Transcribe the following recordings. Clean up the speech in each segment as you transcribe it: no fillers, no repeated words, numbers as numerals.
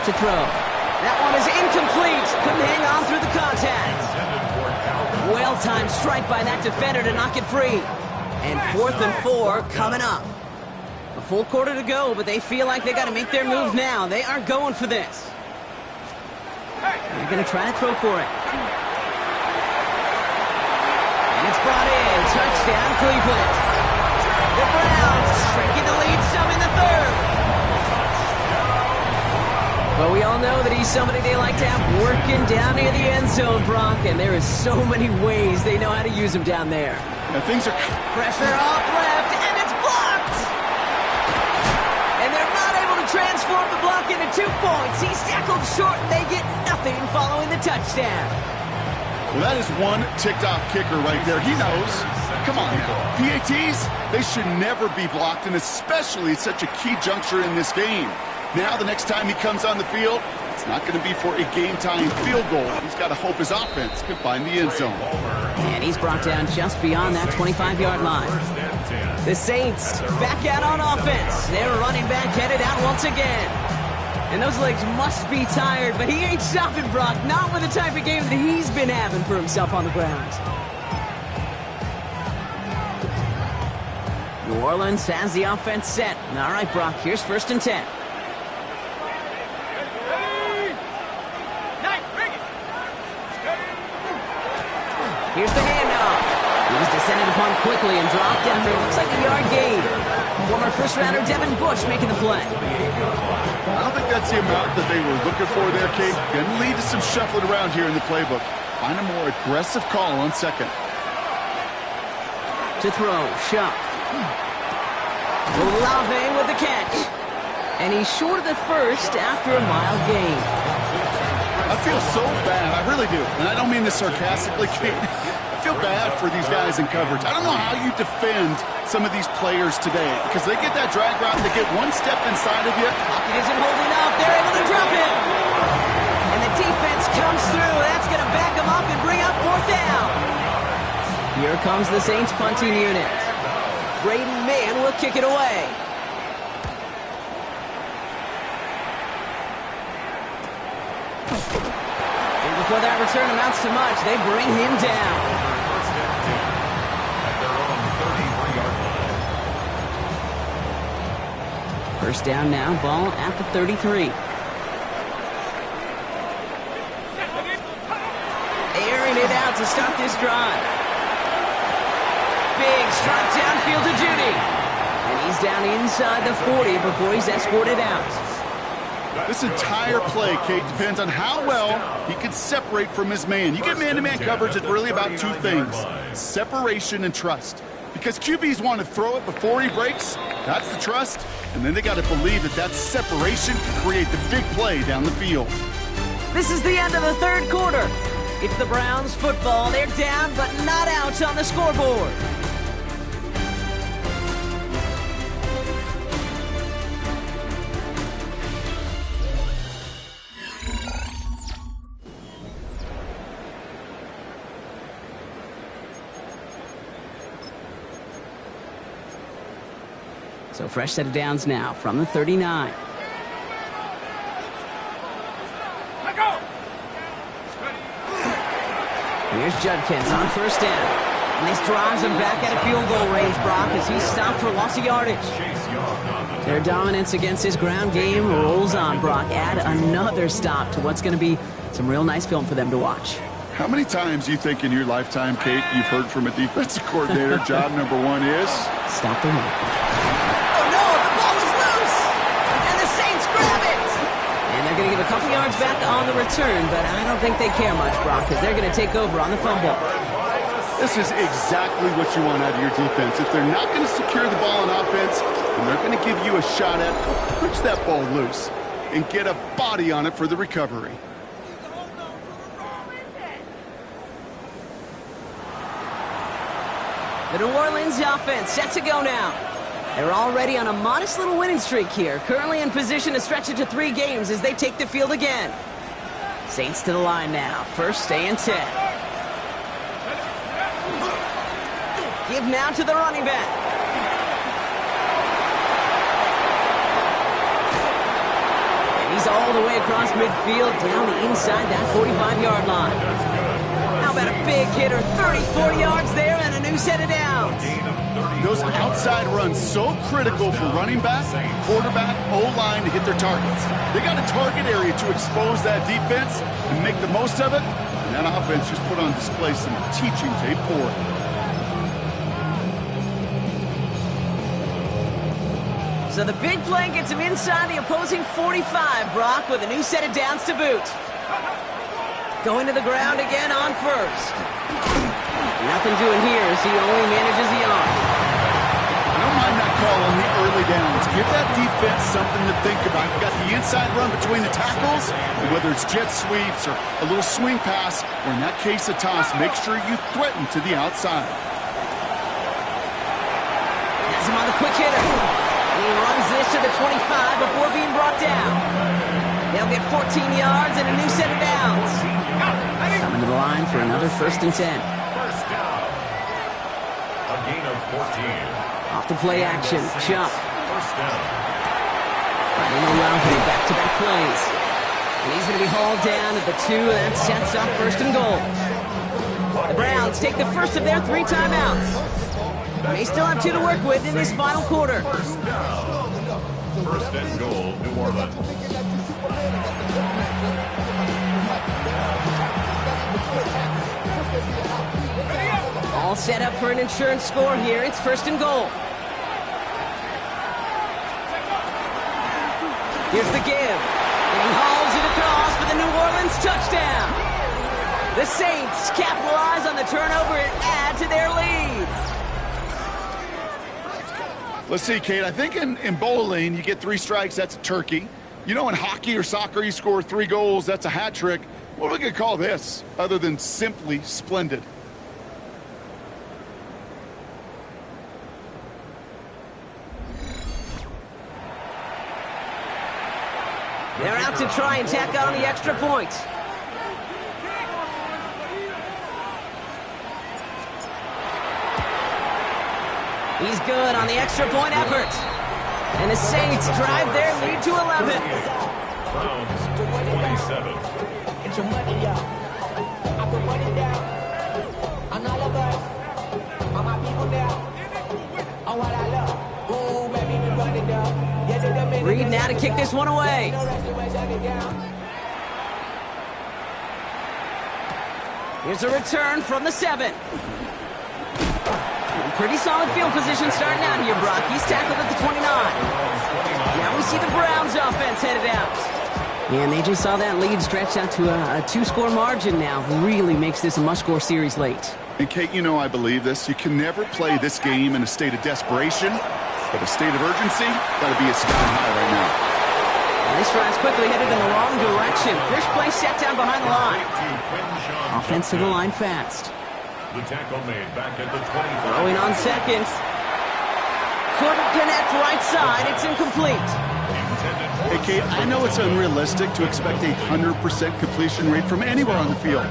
Out to throw. That one is incomplete. Couldn't hang on through the contact. Well-timed strike by that defender to knock it free. And 4th and 4 coming up. A full quarter to go, but they feel like they got to make their move now. They are going for this. They're going to try to throw for it. And it's brought in. Touchdown, Cleveland. The Browns shrinking the lead some in the third. But we all know that he's somebody they like to have working down near the end zone, Brock, and there is so many ways they know how to use him down there. Now things are... Pressure off left, and it's blocked! And they're not able to transform the block into 2 points. He's tackled short, and they get nothing following the touchdown. Well, that is one ticked-off kicker right there. He knows. Come on now. PATs, they should never be blocked, and especially at such a key juncture in this game. Now, the next time he comes on the field, it's not going to be for a game-tying field goal. He's got to hope his offense can find the end zone. And he's brought down just beyond that 25-yard line. The Saints back out on offense. Their running back headed out once again. And those legs must be tired, but he ain't stopping, Brock. Not with the type of game that he's been having for himself on the ground. New Orleans has the offense set. All right, Brock, here's 1st and 10. Here's the handoff. He was descended upon quickly and dropped after it looks like a yard gain. Former first-rounder Devin Bush making the play. I don't think that's the amount that they were looking for there, Kate. Going to lead to some shuffling around here in the playbook. Find a more aggressive call on 2nd. To throw, Shuck. Olave with the catch. And he's short of the first after a mile gain. I feel so bad. I really do. And I don't mean this sarcastically, Kate. I feel bad for these guys in coverage. I don't know how you defend some of these players today because they get that drag route, they get one step inside of you. Pocket isn't holding up. They're able to drop him. And the defense comes through. That's going to back them up and bring up 4th down. Here comes the Saints punting unit. Braden Mann will kick it away. And before that return amounts to much, they bring him down. First down now, ball at the 33. Airing it out to start this drive. Big strike downfield to Judy. And he's down inside the 40 before he's escorted out. This entire play, Kate, depends on how well he can separate from his man. You get man-to-man coverage, it's really about 2 things. Separation and trust. Because QBs want to throw it before he breaks. That's the trust. And then they got to believe that that separation can create the big play down the field. This is the end of the 3rd quarter. It's the Browns football. They're down, but not out on the scoreboard. So fresh set of downs now from the 39. Here's Judkins on 1st down. And this drives him back at a field goal range, Brock, as he's stopped for loss of yardage. Their dominance against his ground game rolls on, Brock. Add another stop to what's going to be some real nice film for them to watch. How many times do you think in your lifetime, Kate, you've heard from a defensive coordinator, job number 1 is? Stop the run. Oh, no! The ball is loose! And the Saints grab it! And they're going to give a couple yards back on the return, but I don't think they care much, Brock, because they're going to take over on the fumble. This is exactly what you want out of your defense. If they're not going to secure the ball on offense, then they're going to give you a shot at punch that ball loose and get a body on it for the recovery. The New Orleans offense set to go now. They're already on a modest little winning streak here, currently in position to stretch it to 3 games as they take the field again. Saints to the line now, 1st and 10. Give now to the running back. And He's all the way across midfield, down the inside that 45-yard line. How about a big hitter, 34 yards there, and a new set of downs. Those outside runs so critical for running back, quarterback, O-line to hit their targets. They got a target area to expose that defense and make the most of it, and that offense just put on display some teaching tape for it. So the big play gets him inside the opposing 45, Brock, with a new set of downs to boot. Going to the ground again on first. Nothing doing here as he only manages the arm. I don't mind that call on the early downs. Give that defense something to think about. You got the inside run between the tackles, and whether it's jet sweeps or a little swing pass, or in that case a toss, make sure you threaten to the outside. Has him on the quick hitter. And he runs this to the 25 before being brought down. They'll get 14 yards and a new set of downs. Coming to the line for another 1st and 10. First down. A gain of 14. Off the play action, Chuck. First down. Finding Leaque, back-to-back plays. And he's going to be hauled down at the 2, and that sets up 1st and goal. The Browns take the first of their 3 timeouts. They still have 2 to work with in this final quarter. First down. 1st and goal, New Orleans. All set up for an insurance score here. It's 1st and goal. Here's the give. And he hauls it across for the New Orleans touchdown. The Saints capitalize on the turnover and add to their lead. Let's see, Kate. I think in bowling, you get 3 strikes, that's a turkey. You know, in hockey or soccer, you score 3 goals, that's a hat trick. What are we going to call this, other than simply splendid? They're out to try and tack on the extra point. He's good on the extra point effort. And the Saints drive their lead to 11. Browns 27. Get your money up. I put money down. On all of us. On my people now. On what I love. Ooh, baby, we run it down. Reed now to kick this one away. Here's a return from the 7. Pretty solid field position starting out here, Brock. He's tackled at the 29. Now we see the Browns offense headed out. Yeah, and they just saw that lead stretch out to a 2-score margin now. Really makes this a must-score series late. And Kate, you know I believe this. You can never play this game in a state of desperation, but a state of urgency got to be a sky high right now. And this drive's quickly headed in the wrong direction. First play set down behind the line. Offense to the line fast. The tackle made back at the 25. Throwing on seconds. Couldn't connect right side. It's incomplete. Hey, Kate, I know it's unrealistic to expect a 100% completion rate from anywhere on the field.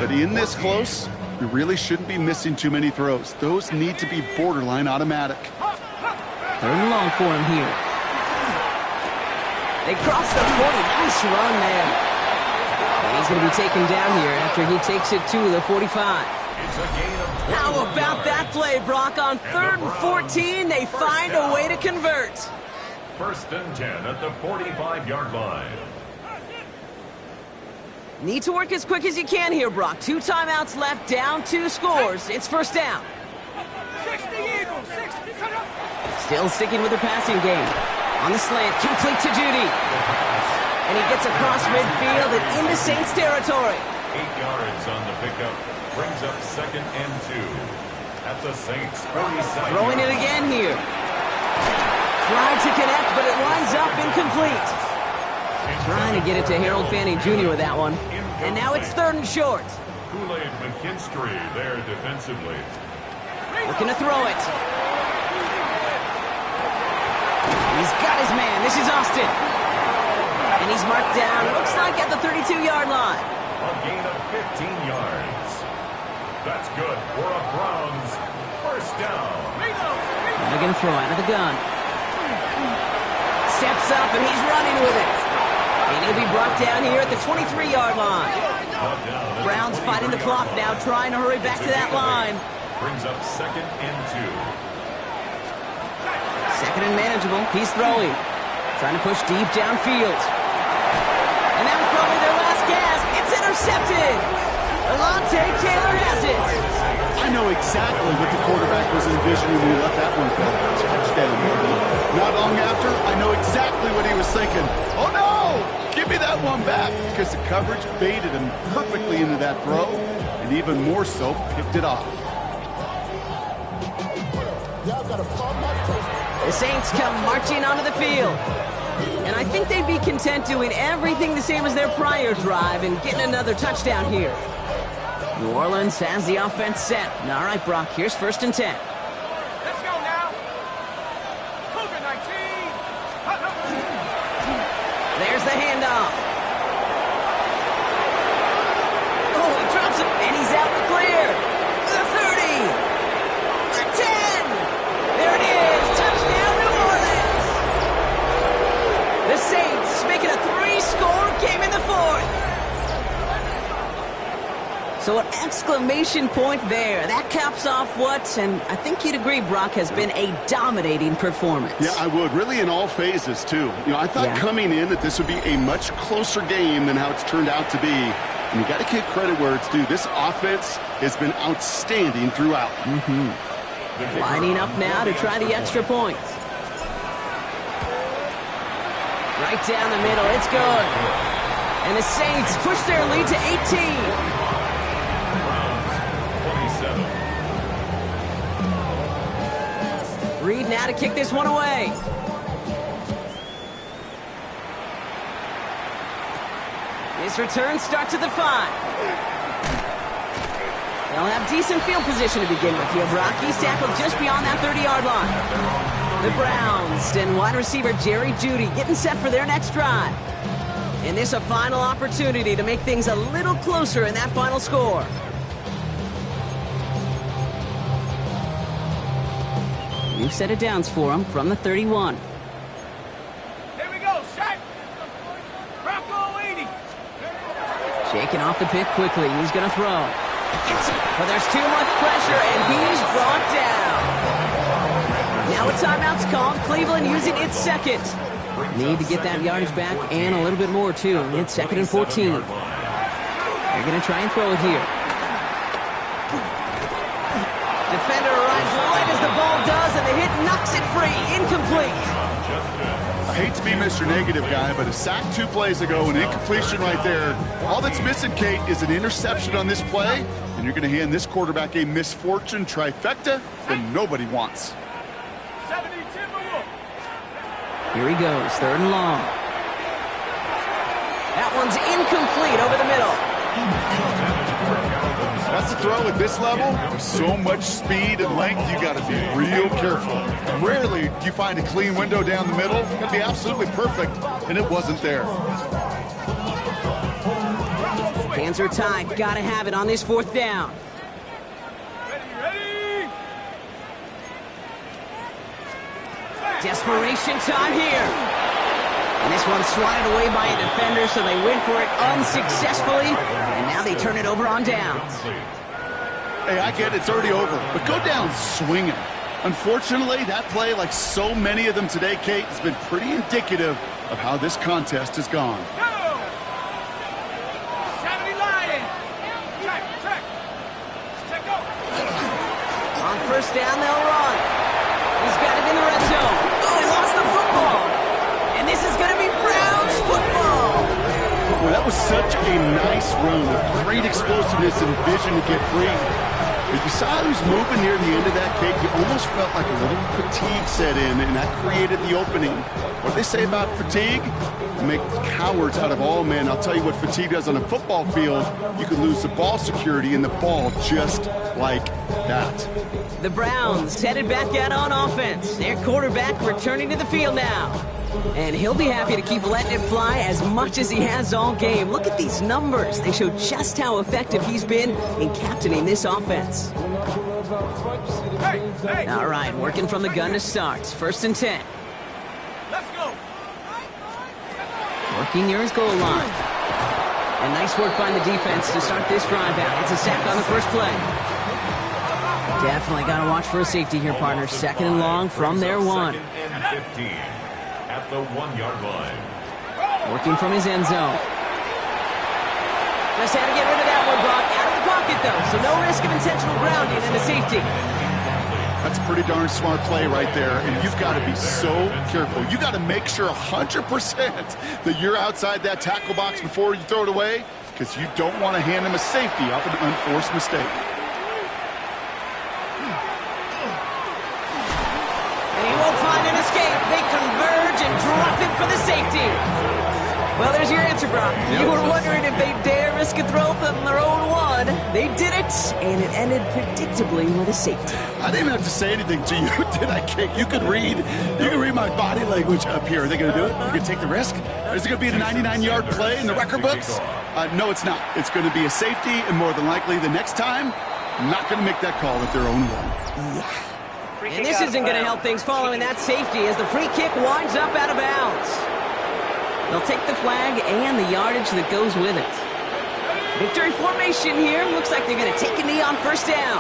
But in this close, you really shouldn't be missing too many throws. Those need to be borderline automatic. 3rd and long for him here. They cross the 40. Nice run there. And he's going to be taken down here after he takes it to the 45. How about that play, Brock? On 3rd and 14, they find a way to convert. 1st and 10 at the 45-yard line. Need to work as quick as you can here, Brock. 2 timeouts left, down 2 scores. It's 1st down. Still sticking with the passing game. On the slant, complete to Judy. And he gets across midfield and into Saints territory. 8 yards on the pickup. Brings up 2nd and 2 at the Saints 47. Throwing it again here. Tried to connect, but it winds up incomplete. Trying to get it to Harold Fanning Jr. with that one. And now it's 3rd and short. Kool-Aid McKinstry there defensively. Looking to throw it. He's got his man. This is Austin. And he's marked down, looks like at the 32-yard line. A gain of 15 yards. That's good for a Browns 1st down. They're going to throw out of the gun. Steps up, and he's running with it. And he'll be brought down here at the 23-yard line. Browns fighting the clock now, trying to hurry back to that line. Brings up 2nd and 2. Second and manageable. He's throwing. Trying to push deep downfield. And that was probably their last gasp. It's intercepted. Alontae Taylor has it. I know exactly what the quarterback was envisioning when he let that one go. Touchdown, baby. Not long after, I know exactly what he was thinking. Oh, no! Give me that one back, because the coverage baited him perfectly into that throw, and even more so, picked it off. The Saints come marching onto the field. And I think they'd be content doing everything the same as their prior drive and getting another touchdown here. New Orleans has the offense set. All right, Brock, here's 1st and 10. Let's go now. COVID-19. There's the handoff. Oh, he drops it, and he's out the clear. The 30. The 10. There it is. Touchdown, New Orleans. The Saints making a 3-score game in the 4th. So an exclamation point there. That caps off what, and I think you'd agree, Brock, has been a dominating performance. Yeah, I would. Really in all phases, too. You know, I thought coming in that this would be a much closer game than how it's turned out to be. And you got to give credit where it's due. This offense has been outstanding throughout. Lining up now to try the extra point. Right down the middle. It's good. And the Saints push their lead to 18. Reed now to kick this one away. His return starts at the 5. They'll have decent field position to begin with here, Brock. He's tackled just beyond that 30-yard line. The Browns and wide receiver Jerry Jeudy getting set for their next drive. And this a final opportunity to make things a little closer in that final score. New set of downs for him from the 31. Here we go, Shaq. Bronco 80. Shaking off the pick quickly. He's going to throw. But there's too much pressure, and he's brought down. Now a timeout's called. Cleveland using its second. Need to get that yardage back and a little bit more, too. It's 2nd and 14. They're going to try and throw it here. Defender arrives right as the ball does, and the hit knocks it free. Incomplete. I hate to be Mr. Negative guy, but a sack 2 plays ago, an incompletion right there. All that's missing, Kate, is an interception on this play, and you're going to hand this quarterback a misfortune trifecta that nobody wants. 70 Timberwolves. Here he goes, 3rd and long. That one's incomplete over the middle. That's a throw at this level. With so much speed and length, you got to be real careful. Rarely do you find a clean window down the middle. Got to be absolutely perfect, and it wasn't there. Hands are tied. Got to have it on this 4th down. Ready. Desperation time here. And this one's swatted away by a defender, so they went for it unsuccessfully. And now they turn it over on downs. Hey, I get it. It's already over. But go down swinging. Unfortunately, that play, like so many of them today, Kate, has been pretty indicative of how this contest has gone. Go. 70 Lions. Check. Check go. On 1st down, they'll run. He's got it in the red zone. Oh, he lost the football. And this is going to be Browns football. Well, that was such a nice run with great explosiveness and vision to get free. If you saw who's moving near the end of that, Kate, you almost felt like a little fatigue set in, and that created the opening. What do they say about fatigue? Make cowards out of all men. I'll tell you what fatigue does on a football field. You can lose the ball security and the ball just like that. The Browns headed back out on offense. Their quarterback returning to the field now. And he'll be happy to keep letting it fly as much as he has all game. Look at these numbers. They show just how effective he's been in captaining this offense. Hey. All right, working from the gun to start. 1st and 10. Let's go. Marking near his goal line. And nice work by the defense to start this drive out. It's a sack on the first play. Definitely got to watch for a safety here, partner. Second and long from their 1. Second and 15 at the 1-yard line. Working from his end zone. Just had to get rid of that one, Brock. Out of the pocket, though, so no risk of intentional grounding and a safety. That's a pretty darn smart play right there, and you've got to be so careful. You got to make sure 100% that you're outside that tackle box before you throw it away, because you don't want to hand him a safety off an unforced mistake. And he won't find an escape. They converge and drop it for the safety. Well, there's your answer, Brock. You were wondering if they dare risk a throw from their own 1. They did it, and it ended predictably with a safety. I didn't even have to say anything to you, did I, Kate? You could read my body language up here. Are they going to do it? Are they going to take the risk? Is it going to be a 99-yard play in the record books? No, it's not. It's going to be a safety, and more than likely the next time, not going to make that call at their own 1. And this isn't going to help things following that safety as the free kick winds up out of bounds. They'll take the flag and the yardage that goes with it. Victory formation here. Looks like they're going to take a knee on first down.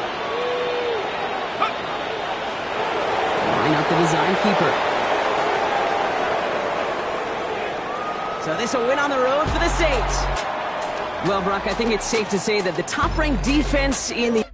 Line up the design keeper. So this will win on the road for the Saints. Well, Brock, I think it's safe to say that the top-ranked defense in the